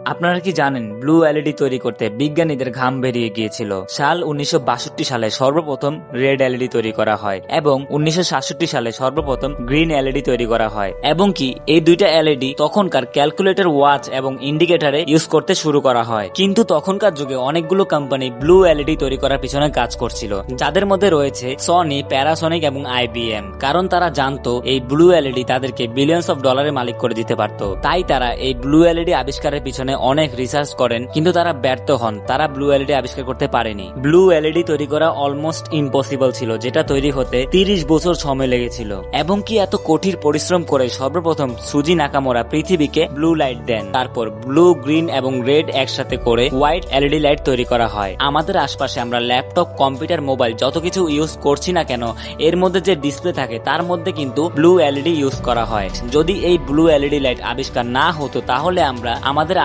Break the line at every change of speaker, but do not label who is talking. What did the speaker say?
আপনারা কি জানেন ব্লু এলইডি তৈরি করতে বিজ্ঞানীদের ঘাম বেরিয়ে গিয়েছিল। সাল 1962 সালে সর্বপ্রথম রেড এলইডি তৈরি করা হয় এবং 1967 সালে সর্বপ্রথম গ্রিন এলইডি তৈরি করা হয় এবং কি এই দুইটা এলইডি তখনকার ক্যালকুলেটর, ওয়াচ এবং ইন্ডিকেটরে ইউজ করতে শুরু করা হয়। কিন্তু তখনকার যুগে অনেকগুলো কোম্পানি ব্লু এলইডি তৈরি করার পিছনে কাজ করছিল, যাদের মধ্যে রয়েছে সনি, প্যারাসনিক এবং আইবিএম। কারণ তারা জানতো এই ব্লু এলইডি তাদেরকে বিলিয়ন্স অফ ডলারের মালিক করে দিতে পারত। তাই তারা এই ব্লু এলইডি আবিষ্কারের পিছনে অনেক রিসার্চ করেন, কিন্তু তারা ব্যর্থ হন। তারা ব্লু এলইডি আবিষ্কার করতে পারেনি। ব্লু এলইডি তৈরি করা অলমোস্ট ইম্পসিবল ছিল, যেটা তৈরি হতে 30 বছর সময় লেগেছিল। এবং কি এত কঠিন পরিশ্রম করে সর্বপ্রথম সুজি নাকামোরা পৃথিবীকে ব্লু লাইট দেন। তারপর ব্লু, গ্রিন এবং রেড একসাথে করে হোয়াইট এলইডি লাইট তৈরি করা হয়। আমাদের আশপাশে আমরা ল্যাপটপ, কম্পিউটার, মোবাইল যত কিছু ইউজ করছি না কেন, এর মধ্যে যে ডিসপ্লে থাকে তার মধ্যে কিন্তু ব্লু এলইডি ইউজ করা হয়। যদি এই ব্লু এলইডি লাইট আবিষ্কার না হতো তাহলে আমরা আমাদের